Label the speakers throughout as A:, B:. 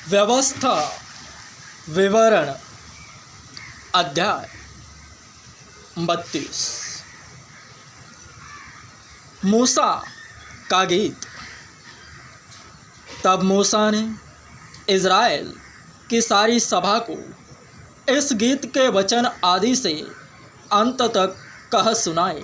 A: व्यवस्था विवरण अध्याय 32। मूसा का गीत। तब मूसा ने इज़राइल की सारी सभा को इस गीत के वचन आदि से अंत तक कह सुनाए।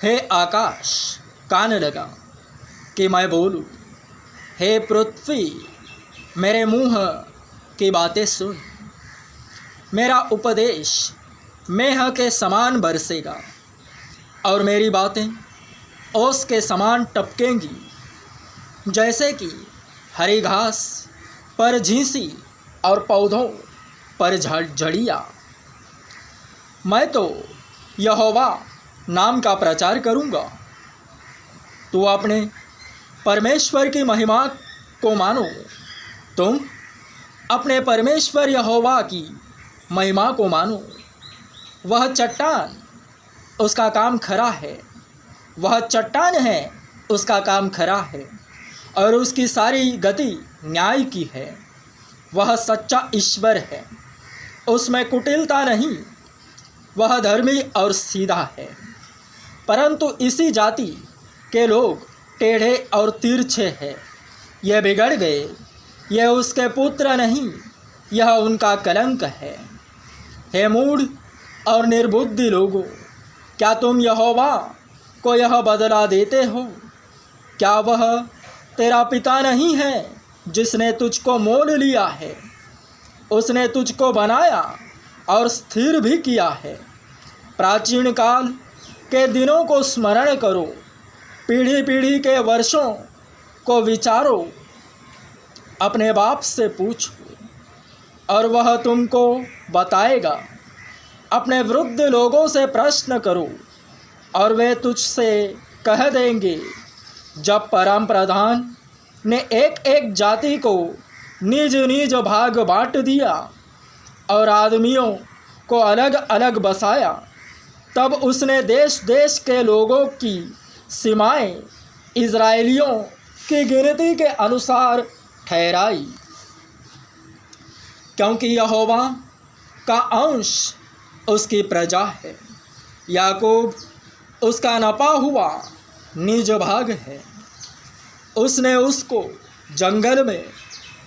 A: हे आकाश, कान लगा कि मैं बोलूं। हे पृथ्वी, मेरे मुँह की बातें सुन। मेरा उपदेश मेह के समान बरसेगा और मेरी बातें ओस के समान टपकेंगी। जैसे कि हरी घास पर झींसी और पौधों पर झड़ियाँ। मैं तो यहोवा नाम का प्रचार करूँगा। तू अपने परमेश्वर की महिमा को मानो। तुम अपने परमेश्वर यहोवा की महिमा को मानो। वह चट्टान, उसका काम खरा है। वह चट्टान है, उसका काम खरा है और उसकी सारी गति न्याय की है। वह सच्चा ईश्वर है, उसमें कुटिलता नहीं। वह धर्मी और सीधा है। परंतु इसी जाति के लोग टेढ़े और तिरछे हैं। ये बिगड़ गए, यह उसके पुत्र नहीं, यह उनका कलंक है। हे मूढ़ और निर्बुद्धि लोगों, क्या तुम यहोवा को यह बदला देते हो? क्या वह तेरा पिता नहीं है जिसने तुझको मोल लिया है? उसने तुझको बनाया और स्थिर भी किया है। प्राचीन काल के दिनों को स्मरण करो, पीढ़ी पीढ़ी के वर्षों को विचारो। अपने बाप से पूछो और वह तुमको बताएगा। अपने वृद्ध लोगों से प्रश्न करो और वे तुझसे कह देंगे। जब परम प्रधान ने एक एक जाति को निज निज भाग बांट दिया और आदमियों को अलग अलग बसाया, तब उसने देश देश के लोगों की सीमाएं इज़राइलियों की गिनती के अनुसार ठहराई। क्योंकि यहोवा का अंश उसकी प्रजा है, याकूब उसका नपा हुआ निज भाग है। उसने उसको जंगल में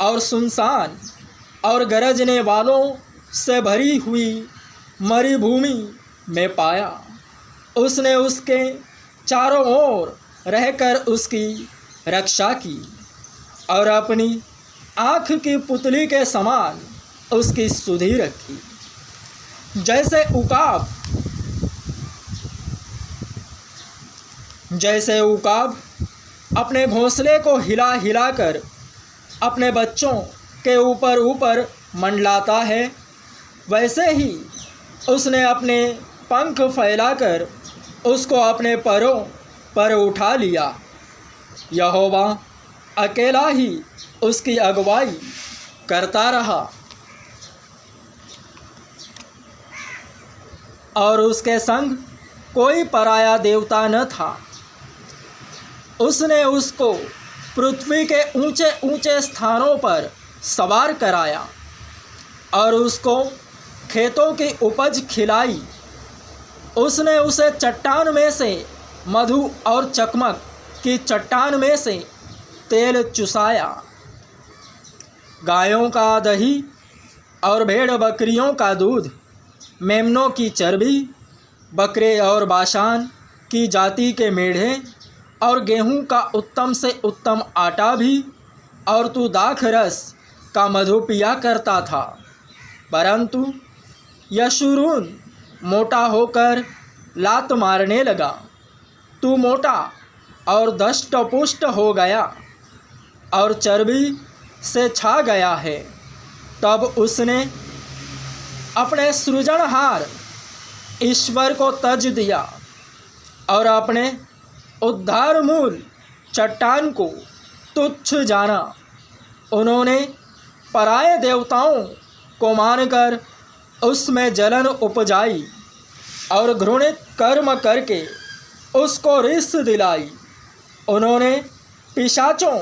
A: और सुनसान और गरजने वालों से भरी हुई मरी भूमि में पाया। उसने उसके चारों ओर रहकर उसकी रक्षा की और अपनी आँख की पुतली के समान उसकी सुधि रखी। जैसे उकाब अपने घोंसले को हिला हिलाकर अपने बच्चों के ऊपर ऊपर मंडलाता है, वैसे ही उसने अपने पंख फैलाकर उसको अपने पैरों पर उठा लिया। यहोवा अकेला ही उसकी अगुवाई करता रहा और उसके संग कोई पराया देवता न था। उसने उसको पृथ्वी के ऊंचे ऊंचे स्थानों पर सवार कराया और उसको खेतों की उपज खिलाई। उसने उसे चट्टान में से मधु और चकमक की चट्टान में से तेल चुसाया। गायों का दही और भेड़ बकरियों का दूध, मेमनों की चर्बी, बकरे और बाशान की जाति के मेढ़े और गेहूं का उत्तम से उत्तम आटा भी, और तू दाख रस का मधु पिया करता था। परंतु यशूरून मोटा होकर लात मारने लगा। तू मोटा और दष्टपुष्ट हो गया और चर्बी से छा गया है। तब उसने अपने सृजनहार ईश्वर को तज दिया और अपने उद्धार मूल चट्टान को तुच्छ जाना। उन्होंने पराये देवताओं को मानकर उसमें जलन उपजाई और घृणित कर्म करके उसको रिस दिलाई। उन्होंने पिशाचों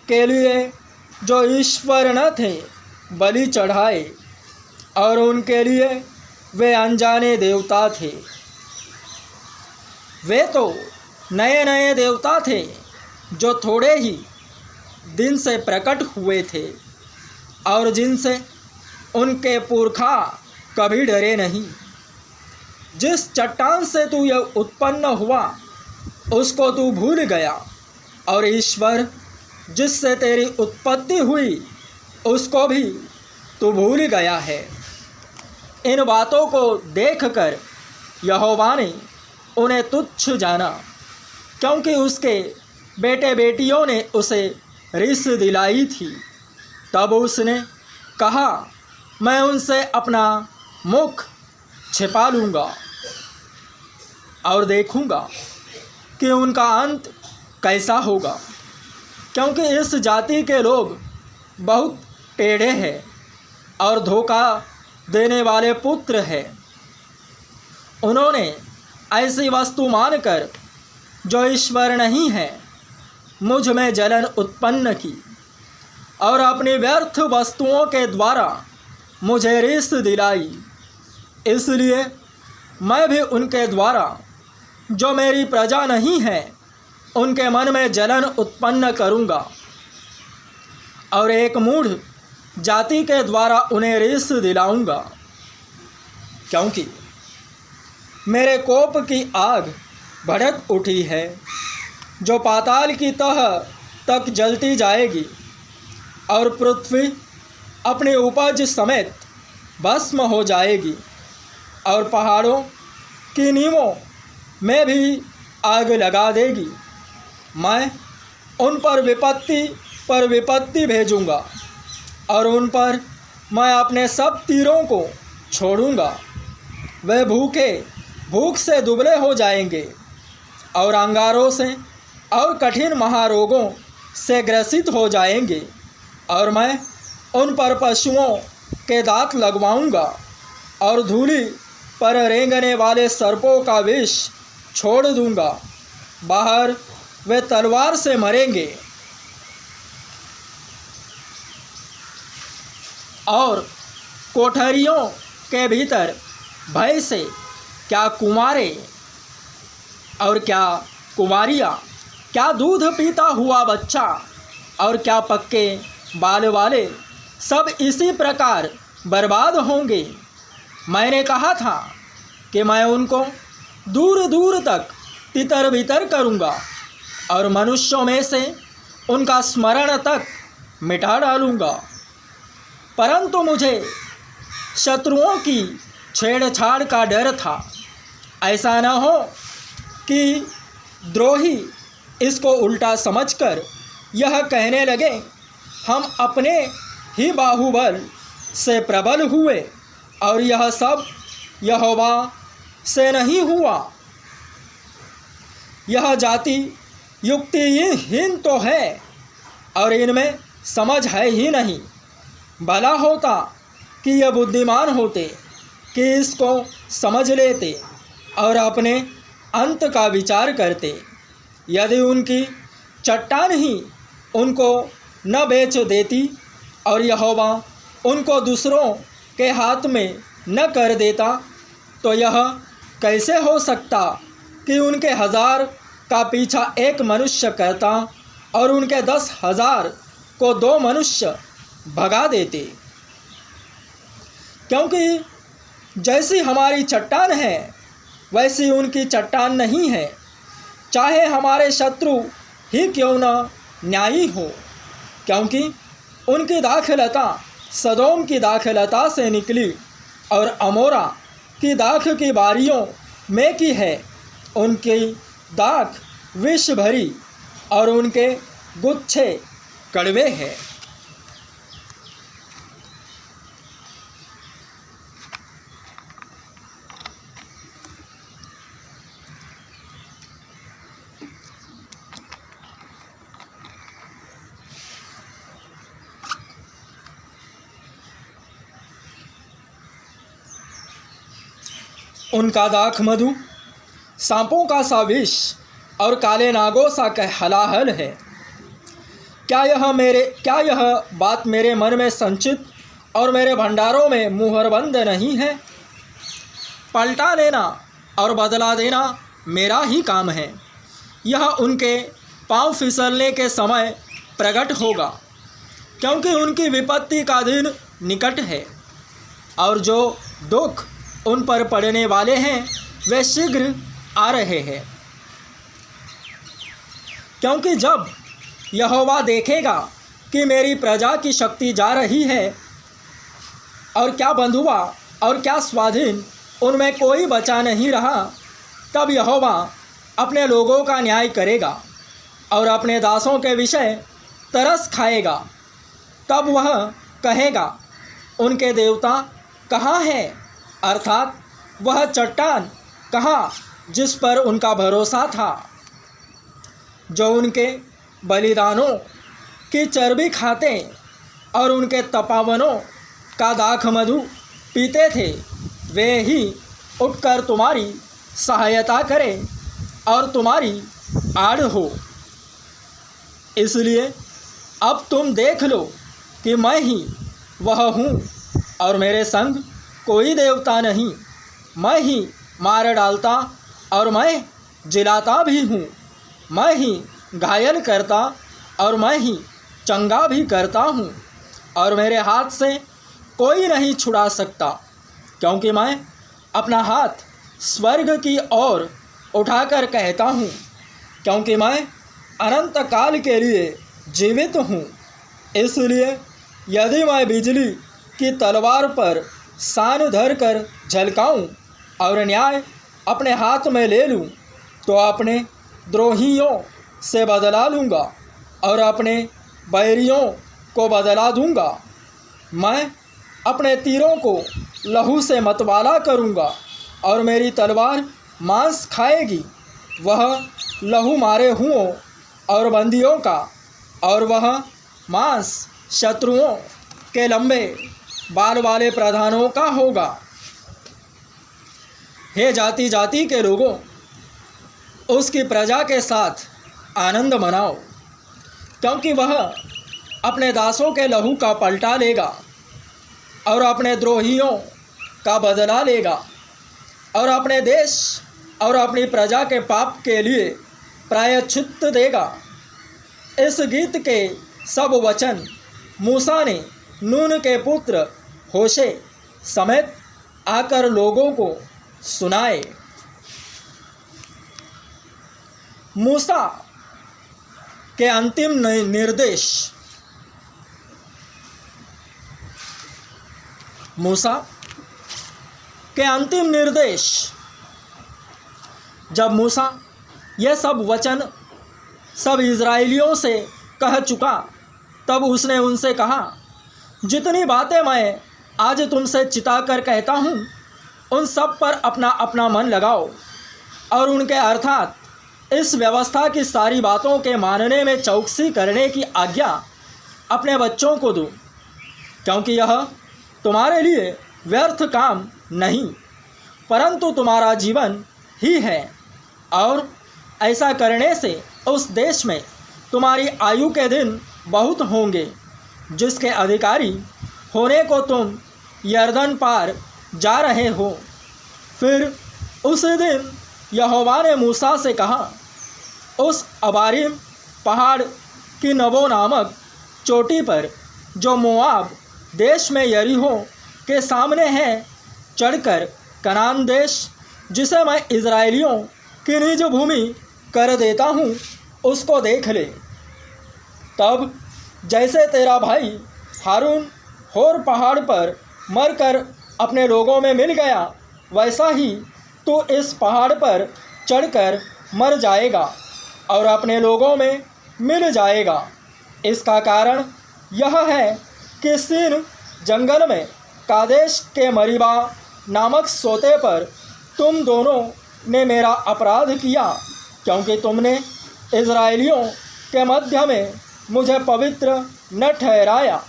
A: के लिए जो ईश्वर न थे बलि चढ़ाए, और उनके लिए वे अनजाने देवता थे। वे तो नए नए देवता थे जो थोड़े ही दिन से प्रकट हुए थे, और जिनसे उनके पुरखा कभी डरे नहीं। जिस चट्टान से तू यह उत्पन्न हुआ उसको तू भूल गया, और ईश्वर जिससे तेरी उत्पत्ति हुई उसको भी तू भूल गया है। इन बातों को देखकर यहोवा ने उन्हें तुच्छ जाना, क्योंकि उसके बेटे बेटियों ने उसे रिस दिलाई थी। तब उसने कहा, मैं उनसे अपना मुख छिपा लूँगा और देखूँगा कि उनका अंत कैसा होगा, क्योंकि इस जाति के लोग बहुत टेढ़े हैं और धोखा देने वाले पुत्र हैं। उन्होंने ऐसी वस्तु मानकर जो ईश्वर नहीं है मुझ में जलन उत्पन्न की, और अपनी व्यर्थ वस्तुओं के द्वारा मुझे रिस दिलाई। इसलिए मैं भी उनके द्वारा जो मेरी प्रजा नहीं है उनके मन में जलन उत्पन्न करूँगा, और एक मूढ़ जाति के द्वारा उन्हें रिस दिलाऊँगा। क्योंकि मेरे कोप की आग भड़क उठी है, जो पाताल की तह तक जलती जाएगी, और पृथ्वी अपनी उपज समेत भस्म हो जाएगी, और पहाड़ों की नींवों में भी आग लगा देगी। मैं उन पर विपत्ति भेजूँगा, और उन पर मैं अपने सब तीरों को छोड़ूँगा। वे भूख से दुबले हो जाएंगे, और अंगारों से और कठिन महारोगों से ग्रसित हो जाएंगे, और मैं उन पर पशुओं के दांत लगवाऊंगा, और धूलि पर रेंगने वाले सर्पों का विष छोड़ दूंगा। बाहर वे तलवार से मरेंगे, और कोठरियों के भीतर भय से क्या कुंवारे और क्या कुंवारियाँ, क्या दूध पीता हुआ बच्चा और क्या पक्के बाल वाले, सब इसी प्रकार बर्बाद होंगे। मैंने कहा था कि मैं उनको दूर दूर तक तितर बितर करूँगा, और मनुष्यों में से उनका स्मरण तक मिटा डालूँगा। परंतु मुझे शत्रुओं की छेड़छाड़ का डर था, ऐसा न हो कि द्रोही इसको उल्टा समझकर यह कहने लगे, हम अपने ही बाहुबल से प्रबल हुए, और यह सब यहोवा से नहीं हुआ। यह जाति युक्तिहीन तो है, और इनमें समझ है ही नहीं। भला होता कि यह बुद्धिमान होते कि इसको समझ लेते और अपने अंत का विचार करते। यदि उनकी चट्टान ही उनको न बेच देती, और यहोवा उनको दूसरों के हाथ में न कर देता, तो यह कैसे हो सकता कि उनके 1000 का पीछा एक मनुष्य करता, और उनके 10,000 को 2 मनुष्य भगा देते। क्योंकि जैसी हमारी चट्टान है वैसी उनकी चट्टान नहीं है, चाहे हमारे शत्रु ही क्यों न न्यायी हो। क्योंकि उनकी दाखलता सदोम की दाखलता से निकली, और अमोरा की दाख की बारियों में की है। उनकी दाख विष भरी, और उनके गुच्छे कड़वे हैं। उनका दाख मधु, सांपों का सा विष, और काले नागों सा हलाहल है। क्या यह बात मेरे मन में संचित और मेरे भंडारों में मुहरबंद नहीं है? पलटा लेना और बदला देना मेरा ही काम है। यह उनके पांव फिसलने के समय प्रकट होगा, क्योंकि उनकी विपत्ति का दिन निकट है, और जो दुख उन पर पड़ने वाले हैं वे शीघ्र आ रहे हैं। क्योंकि जब यहोवा देखेगा कि मेरी प्रजा की शक्ति जा रही है, और क्या बंधुआ और क्या स्वाधीन उनमें कोई बचा नहीं रहा, तब यहोवा अपने लोगों का न्याय करेगा और अपने दासों के विषय तरस खाएगा। तब वह कहेगा, उनके देवता कहाँ हैं? अर्थात वह चट्टान कहाँ जिस पर उनका भरोसा था, जो उनके बलिदानों की चर्बी खाते और उनके तपावनों का दाख मधु पीते थे। वे ही उठकर तुम्हारी सहायता करें और तुम्हारी आड़ हो। इसलिए अब तुम देख लो कि मैं ही वह हूँ, और मेरे संग कोई देवता नहीं। मैं ही मार डालता और मैं जिलाता भी हूँ। मैं ही घायल करता और मैं ही चंगा भी करता हूँ, और मेरे हाथ से कोई नहीं छुड़ा सकता, क्योंकि मैं अपना हाथ स्वर्ग की ओर उठाकर कहता हूँ, क्योंकि मैं अनंत काल के लिए जीवित हूँ। इसलिए यदि मैं बिजली की तलवार पर सान धर कर झलकाऊँ और न्याय अपने हाथ में ले लूँ, तो अपने द्रोहियों से बदला लूँगा और अपने बैरियों को बदला दूँगा। मैं अपने तीरों को लहू से मतवाला करूँगा और मेरी तलवार मांस खाएगी। वह लहू मारे हुओं और बंदियों का, और वह मांस शत्रुओं के लंबे बाल वाले प्रधानों का होगा। हे जाति जाति के लोगों, उसकी प्रजा के साथ आनंद मनाओ, क्योंकि वह अपने दासों के लहू का पलटा लेगा और अपने द्रोहियों का बदला लेगा, और अपने देश और अपनी प्रजा के पाप के लिए प्रायश्चित देगा। इस गीत के सब वचन मूसा ने नून के पुत्र होशे समेत आकर लोगों को सुनाए। मूसा के अंतिम निर्देश। मूसा के अंतिम निर्देश। जब मूसा यह सब वचन सब इज़राइलियों से कह चुका, तब उसने उनसे कहा, जितनी बातें मैं आज तुमसे चिताकर कहता हूँ, उन सब पर अपना अपना मन लगाओ और उनके अर्थात इस व्यवस्था की सारी बातों के मानने में चौकसी करने की आज्ञा अपने बच्चों को दो, क्योंकि यह तुम्हारे लिए व्यर्थ काम नहीं, परंतु तुम्हारा जीवन ही है, और ऐसा करने से उस देश में तुम्हारी आयु के दिन बहुत होंगे, जिसके अधिकारी होने को तुम यरदन पार जा रहे हो। फिर उस दिन यहोवा ने मूसा से कहा, उस अबारीम पहाड़ की नबो नामक चोटी पर, जो मोआब देश में यरीहो के सामने है, चढ़कर कनान देश, जिसे मैं इज़राइलियों की निज भूमि कर देता हूँ, उसको देख ले। तब जैसे तेरा भाई हारून होर पहाड़ पर मरकर अपने लोगों में मिल गया, वैसा ही तू इस पहाड़ पर चढ़कर मर जाएगा और अपने लोगों में मिल जाएगा। इसका कारण यह है कि सीन जंगल में कादेश के मरीबा नामक सोते पर तुम दोनों ने मेरा अपराध किया, क्योंकि तुमने इज़राइलियों के मध्य में मुझे पवित्र न ठहराया।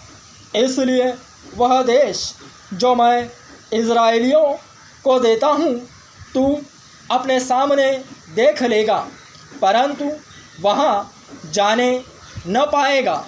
A: इसलिए वह देश जो मैं इज़राइलियों को देता हूँ, तू अपने सामने देख लेगा, परंतु वहाँ जाने न पाएगा